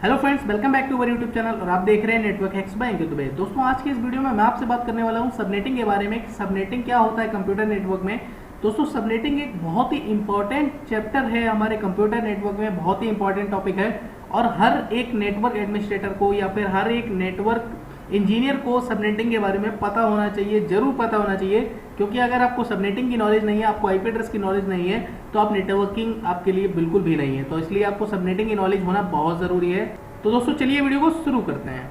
Hello friends, welcome back to our YouTube channel और आप देख रहे हैं network hacks by Ankit Dubey. दोस्तों, आज की इस वीडियो में मैं आपसे बात करने वाला हूं सबनेटिंग के बारे में। सबनेटिंग क्या होता है कंप्यूटर नेटवर्क में। दोस्तों, सबनेटिंग एक बहुत ही इंपॉर्टेंट चैप्टर है हमारे कंप्यूटर नेटवर्क में, बहुत ही इंपॉर्टेंट टॉपिक है और हर एक नेटवर्क एडमिनिस्ट्रेटर को या फिर हर एक नेटवर्क इंजीनियर को सबनेटिंग के बारे में पता होना चाहिए, जरूर पता होना चाहिए। क्योंकि अगर आपको सबनेटिंग की नॉलेज नहीं है, आपको आईपी एड्रेस की नॉलेज नहीं है, तो आप नेटवर्किंग आपके लिए बिल्कुल भी नहीं है। तो इसलिए आपको सबनेटिंग की नॉलेज होना बहुत ज़रूरी है। तो दोस्तों, चलिए वीडियो को शुरू करते हैं।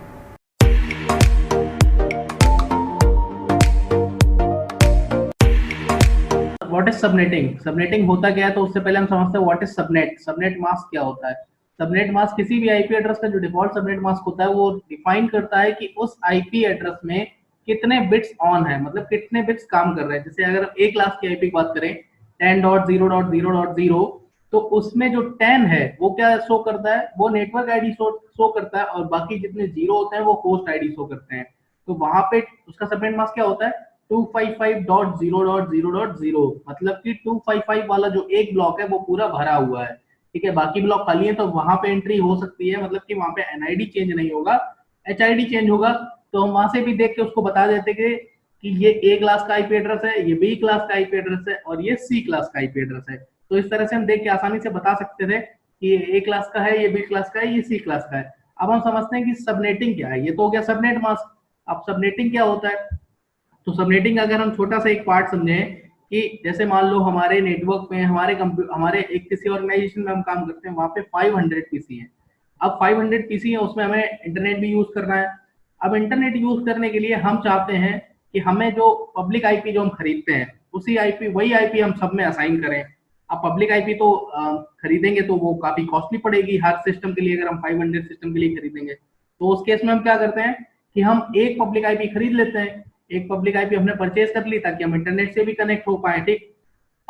What is subnetting? सबनेटिंग होता क्या है, तो उससे पहले हम समझते हैं what is subnet. Subnet mask क्या होता है? सबनेट मास्क किसी भी आईपी एड्रेस का जो डिफॉल्ट सबनेट मास्क होता है वो डिफाइन करता है कि उस आईपी एड्रेस में कितने बिट्स ऑन है, मतलब कितने बिट्स काम कर रहे हैं। जैसे अगर हम एक क्लास की आईपी की बात करें 10.0.0.0, तो उसमें जो 10 है वो क्या शो करता है, वो नेटवर्क आईडी शो करता है और बाकी जितने जीरो होते हैं वो होस्ट आईडी शो करते हैं। तो वहां पे उसका सबनेट मास्क क्या होता है? 255.0.0.0, मतलब कि 255 वाला जो एक ब्लॉक है वो पूरा भरा हुआ है। ठीक है, बाकी ब्लॉक खाली है, तो वहां पे एंट्री हो सकती है, मतलब कि वहां पे एनआईडी चेंज नहीं होगा, एचआईडी चेंज होगा। तो हम वहां से भी देख के उसको बता देते कि ये ए क्लास का आईपी एड्रेस है, ये बी क्लास का आईपी एड्रेस है और ये सी क्लास का आईपी एड्रेस है। तो इस तरह से हम देख के आसानी से बता सकते थे कि ये ए क्लास का है, ये बी क्लास का है, ये सी क्लास का है। अब हम समझते हैं कि सबनेटिंग क्या है। ये तो हो गया सबनेट मास्क। अब सबनेटिंग क्या होता है? तो सबनेटिंग अगर हम छोटा सा एक पार्ट समझें कि जैसे मान लो हमारे नेटवर्क में हमारे एक किसी ऑर्गेनाइजेशन में हम काम करते हैं, वहां पे 500 पीसी है। अब 500 पीसी है, उसमें हमें इंटरनेट भी यूज करना है। अब इंटरनेट यूज करने के लिए हम चाहते हैं कि हमें जो पब्लिक आईपी जो हम खरीदते हैं उसी आईपी वही आईपी हम सब में असाइन करें। अब पब्लिक आईपी तो खरीदेंगे तो वो काफी कॉस्टली पड़ेगी हर सिस्टम के लिए। अगर हम 500 सिस्टम के लिए खरीदेंगे तो उस केस में हम क्या करते हैं कि हम एक पब्लिक आईपी खरीद लेते हैं। एक पब्लिक आईपी हमने परचेज कर ली ताकि हम इंटरनेट से भी कनेक्ट हो पाए। ठीक,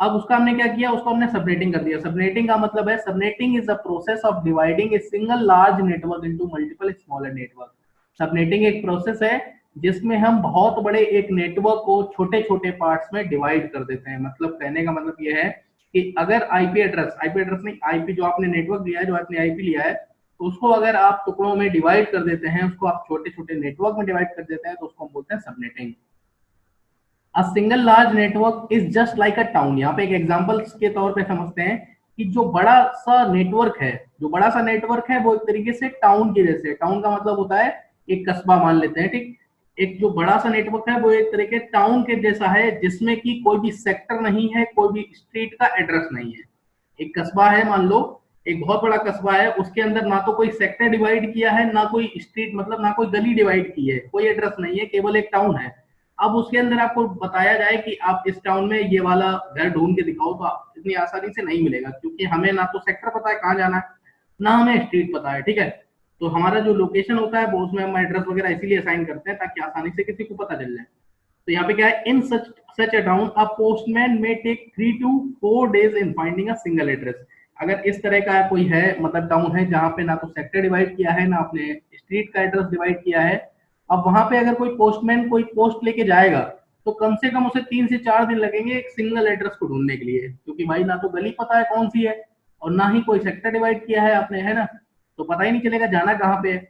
अब उसका हमने क्या किया, उसको हमने सबनेटिंग कर दिया। सबनेटिंग का मतलब है, subnetting is the process of dividing a single large network into multiple smaller network. Subnetting एक प्रोसेस है जिसमें हम बहुत बड़े एक नेटवर्क को छोटे छोटे पार्ट्स में डिवाइड कर देते हैं। मतलब कहने का मतलब यह है कि अगर आईपी एड्रेस नहीं, आईपी जो आपने नेटवर्क लिया है, जो आपने आईपी लिया है, तो उसको अगर आप टुकड़ों में डिवाइड कर देते हैं, उसको आप छोटे छोटे नेटवर्क में डिवाइड कर देते हैं, तो उसको हम बोलते हैं subnetting. A single large network is just like a town. यहाँ पे एक एग्जांपल के तौर पे समझते हैं कि जो बड़ा सा नेटवर्क है, जो बड़ा सा नेटवर्क है वो एक तरीके से टाउन के जैसे। टाउन का मतलब होता है एक कस्बा मान लेते हैं। ठीक, एक जो बड़ा सा नेटवर्क है वो एक तरीके टाउन के जैसा है, जिसमें कि कोई भी सेक्टर नहीं है, कोई भी स्ट्रीट का एड्रेस नहीं है। एक कस्बा है, मान लो एक बहुत बड़ा कस्बा है, उसके अंदर ना तो कोई सेक्टर डिवाइड किया है, ना कोई स्ट्रीट, मतलब ना कोई गली डिवाइड की है, कोई एड्रेस नहीं है, केवल एक टाउन है। अब उसके अंदर आपको बताया जाए कि आप इस टाउन में ये वाला घर ढूंढ के दिखाओ, तो आप इतनी आसानी से नहीं मिलेगा, क्योंकि हमें ना तो सेक्टर पता है कहाँ जाना है, ना हमें स्ट्रीट पता है। ठीक है, तो हमारा जो लोकेशन होता है वो उसमें हम एड्रेस वगैरह इसीलिए असाइन करते हैं ताकि आसानी से किसी को पता चल जाए। तो यहाँ पे क्या है, in such a town a postman में take 3 to 4 days in finding a single address. अगर इस तरह का कोई है, मतलब टाउन है जहाँ पे ना तो सेक्टर डिवाइड किया है, ना आपने स्ट्रीट का एड्रेस डिवाइड किया है, अब वहां पे अगर कोई पोस्टमैन कोई पोस्ट लेके जाएगा तो कम से कम उसे 3 से 4 दिन लगेंगे एक सिंगल एड्रेस को ढूंढने के लिए, क्योंकि भाई ना तो गली पता है कौन सी है और ना ही कोई सेक्टर डिवाइड किया है आपने, है ना। तो पता ही नहीं चलेगा जाना कहाँ पे है।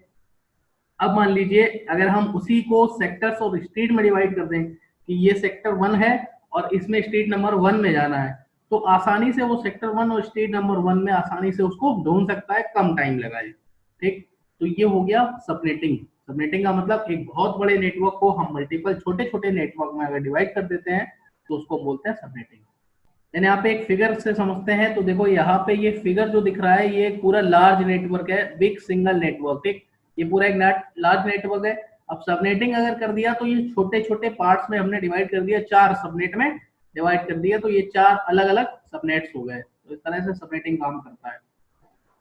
अब मान लीजिए अगर हम उसी को सेक्टर्स और स्ट्रीट में डिवाइड कर दें कि ये सेक्टर 1 है और इसमें स्ट्रीट नंबर 1 में जाना है, तो आसानी से वो सेक्टर 1 और स्ट्रीट नंबर 1 में आसानी से उसको ढूंढ सकता है, कम टाइम लगाए। ठीक, तो ये हो गया सबनेटिंग। सबनेटिंग का मतलब एक बहुत बड़े नेटवर्क को हम मल्टीपल छोटे छोटे नेटवर्क में अगर डिवाइड कर देते हैं तो उसको बोलते हैं सबनेटिंग। यानी यहाँ पे एक फिगर से समझते हैं, तो देखो यहाँ पे ये फिगर जो दिख रहा है ये पूरा लार्ज नेटवर्क है, बिग सिंगल नेटवर्क। ठीक, ये पूरा एक लार्ज नेटवर्क है। अब सबनेटिंग अगर कर दिया तो ये छोटे छोटे पार्ट्स में हमने डिवाइड कर दिया, 4 सबनेट में डिवाइड कर दिया, तो ये 4 अलग अलग सबनेट्स हो गए। तो इस तरह से सबनेटिंग काम करता है।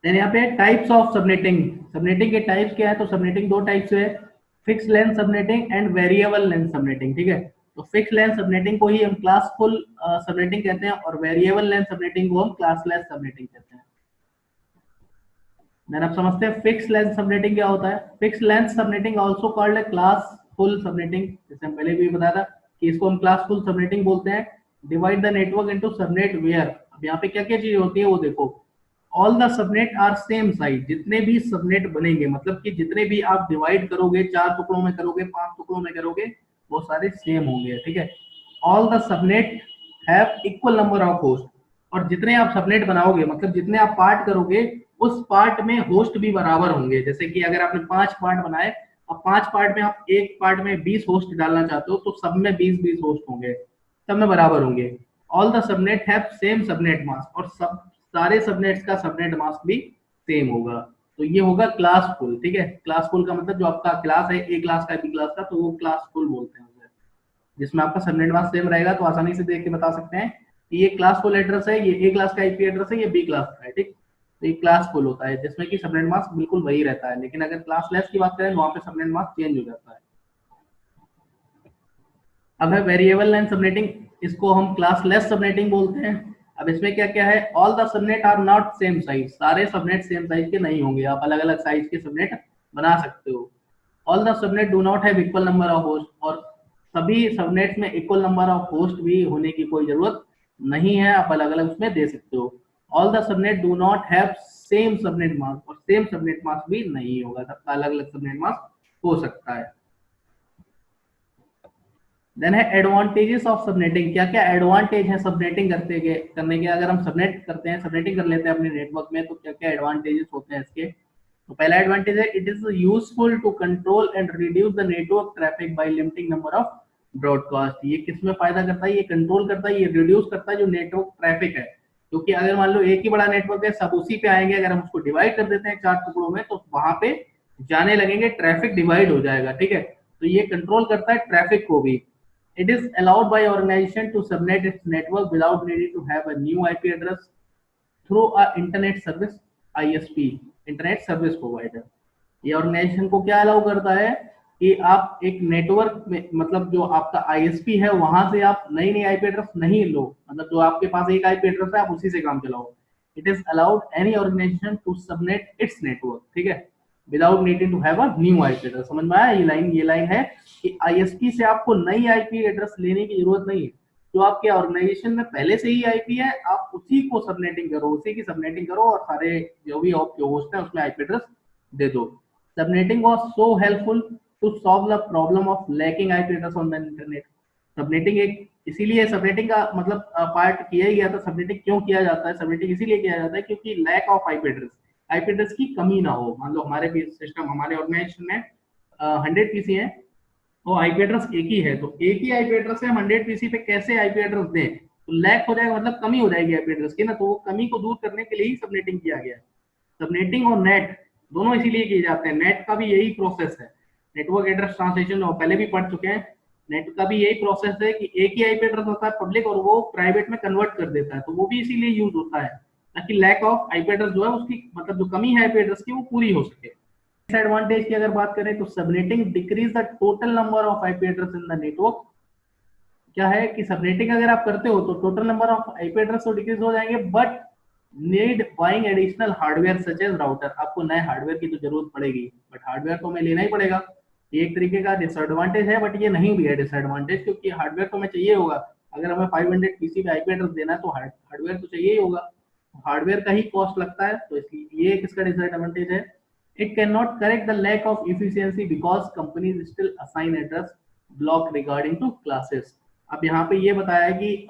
देन यहाँ पे टाइप्स ऑफ सबनेटिंग। सबनेटिंग के टाइप्स क्या है, तो सबनेटिंग 2 टाइप्स है, fix length subnetting and variable length subnetting. ठीक है, तो फिक्स लेंथ सबनेटिंग को ही हम क्लासफुल सबनेटिंग कहते हैं और वेरिएबल लेंथ सबनेटिंग को हम क्लासलेस सबनेटिंग कहते हैं। देन आप समझते हैं फिक्स लेंथ सबनेटिंग क्या होता है। Fix length subnetting also called है क्लासफुल सबनेटिंग, जैसे हम पहले भी बताया था कि इसको हम क्लासफुल सबनेटिंग बोलते हैं। Divide the network into subnet where. अब यहाँ पे क्या क्या चीज होती है वो देखो। All the subnet are same size, जितने भी सबनेट बनेंगे मतलब कि जितने भी आप डिवाइड करोगे, 4 टुकड़ों में करोगे, 5 टुकड़ों में करोगे, वो सारे सेम होंगे, ठीक है। All the subnet have equal number of host, और जितने आप सबनेट बनाओगे मतलब जितने आप पार्ट करोगे उस पार्ट में होस्ट भी बराबर होंगे। जैसे कि अगर आपने 5 पार्ट बनाए, अब 5 पार्ट में आप एक पार्ट में 20 होस्ट डालना चाहते हो तो सब में 20-20 होस्ट होंगे, सब में बराबर होंगे। All the subnet have same subnet mask, और सब सारे सबनेट्स का सबनेट मास्क भी सेम होगा। तो ये होगा क्लास फुल, ठीक है। क्लास फुल का मतलब जो आपका क्लास है, ए क्लास का, बी क्लास का, तो वो क्लास फुल बोलते हैं उसे, जिसमें आपका सबनेट मास्क सेम रहेगा। तो आसानी से देख के बता सकते हैं कि ये क्लास फुल एड्रेस है, ये ए क्लास का आईपी एड्रेस है, ये बी क्लास का है, ठीक। तो ये क्लास फुल होता है जिसमें कि सबनेट मास्क बिल्कुल वही रहता है, लेकिन अगर क्लास लेस की बात करें वहां पे सबनेट मास्क चेंज हो जाता है। अब है वेरिएबल लाइन सबनेटिंग, इसको हम क्लास लेस सबनेटिंग बोलते हैं। अब इसमें क्या क्या है, all the subnet are not same size, सारे सबनेट सेम साइज के नहीं होंगे, आप अलग अलग साइज के सबनेट बना सकते हो। All the subnet do not have equal number of host, और सभी सबनेट्स में इक्वल नंबर ऑफ होस्ट भी होने की कोई जरूरत नहीं है, आप अलग अलग उसमें दे सकते हो। All the subnet do not have same subnet mask, और सेम सबनेट मास्क भी नहीं होगा, सबका अलग अलग सबनेट मास्क हो सकता है। देन है एडवांटेजेस ऑफ सबनेटिंग, क्या क्या एडवांटेज है सबनेटिंग करने के। अगर हम सबनेट करते हैं, सबनेटिंग कर लेते हैं अपने नेटवर्क में, तो क्या क्या एडवांटेजेस होते हैं इसके। तो पहला एडवांटेज है, it is useful to control and reduce the network traffic by limiting number of broadcast. ये किस में फायदा करता है, ये कंट्रोल करता है, ये रिड्यूस करता है जो नेटवर्क ट्रैफिक है। क्योंकि अगर मान लो एक ही बड़ा नेटवर्क है, सब उसी पे आएंगे, अगर हम उसको डिवाइड कर देते हैं 4 टुकड़ों में, तो वहां पे जाने लगेंगे, ट्रैफिक डिवाइड हो जाएगा, ठीक है। तो ये कंट्रोल करता है ट्रैफिक को भी। It is allowed by organization to subnet its network without needing to have a new IP address through a internet service ISP, Internet Service Provider। ये ऑर्गेनाइजेशन को क्या अलाउ करता है कि आप एक नेटवर्क में, मतलब जो आपका ISP है वहां से आप नई नई IP एड्रेस नहीं लो, मतलब जो आपके पास एक IP एड्रेस है आप उसी से काम चलाओ। It is allowed any organization to subnet its network, ठीक है, without needing to have a new IP address. समझ में आया ये लाइन है कि आईएसपी से आपको नई आईपी एड्रेस लेने की जरूरत नहीं है, जो आपके ऑर्गेनाइजेशन में पहले से ही आईपी है आप उसी को सबनेटिंग करो, उसी की सबनेटिंग करो, और सारे जो भी आपके होस्ट है उसमें आईपी एड्रेस दे दो। Subnetting was so helpful to solve the problem of lacking IP address on the internet. Subnetting एक इसीलिए सबनेटिंग का मतलब पार्ट किया ही गया था। सबनेटिंग क्यों किया जाता है, सबनेटिंग इसीलिए किया जाता है क्योंकि लैक ऑफ आईपी एड्रेस की कमी ना हो। मान लो हमारे भी सिस्टम, हमारे ऑर्गेनाइजेशन में 100 पीसी है, वो आईपी एड्रेस एक ही है, तो एक ही आईपी एड्रेस से हम 100 पीसी पे कैसे आईपी एड्रेस दें, तो लैक हो जाएगा, मतलब कमी हो जाएगी आईपी एड्रेस की ना। तो वो कमी को दूर करने के लिए ही सबनेटिंग किया गया है। सबनेटिंग और नेट दोनों इसीलिए किए जाते हैं। नेट का भी यही प्रोसेस है, नेटवर्क एड्रेस ट्रांसलेशन पहले भी पढ़ चुके हैं। नेट का भी यही प्रोसेस है कि एक ही आईपी एड्रेस होता है पब्लिक, और वो प्राइवेट में कन्वर्ट कर देता है, तो वो भी इसीलिए यूज होता है ताकि लैक ऑफ आईपी एड्रेस जो है उसकी, मतलब जो कमी है आईपी एड्रेस की, वो पूरी हो सके। एडवांटेज की अगर बात करें तो subnetting decrease the total number of IP address in the network. क्या है कि सबनेटिंग अगर आप करते हो तो total number of IP address तो डिक्रीज हो जाएंगे, but need buying additional hardware such as router. आपको नए हार्डवेयर की तो जरूरत पड़ेगी, बट हार्डवेयर तो हमें लेना ही पड़ेगा। ये एक तरीके का डिसएडवांटेज है, बट ये नहीं भी है डिसएडवांटेज, क्योंकि हार्डवेयर तो हमें चाहिए होगा। अगर हमें 500 पीसी पे आईपी एड्रेस देना है तो हार्डवेयर तो चाहिए ही होगा, हार्डवेयर का ही कॉस्ट लगता है, तो इसलिए ये किसका डिसएडवांटेज है। It cannot correct the lack of efficiency because companies still assign address block regarding to classes। अब यहाँ पे ये बताया है कि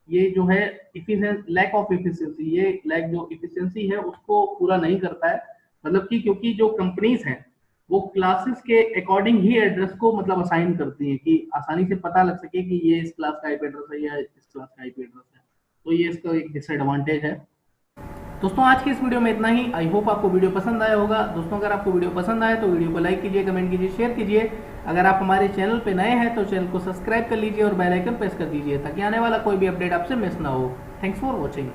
ये जो है लैक ऑफ एफिशिएंसी, ये लैक जो एफिशिएंसी है उसको पूरा नहीं करता है। मतलब कि क्योंकि जो कंपनीज हैं वो क्लासेस के अकॉर्डिंग ही एड्रेस को मतलब असाइन करती हैं कि आसानी से पता लग सके कि ये इस क्लास का आईपी एड्रेस है या इस क्लास का आईपी एड्रेस है। तो ये इसका एक डिसएडवांटेज है। दोस्तों आज की इस वीडियो में इतना ही। आई होप आपको वीडियो पसंद आया होगा। दोस्तों अगर आपको वीडियो पसंद आए तो वीडियो को लाइक कीजिए, कमेंट कीजिए, शेयर कीजिए। अगर आप हमारे चैनल पे नए हैं तो चैनल को सब्सक्राइब कर लीजिए और बेल आइकन प्रेस कर दीजिए ताकि आने वाला कोई भी अपडेट आपसे मिस ना हो। Thanks for watching.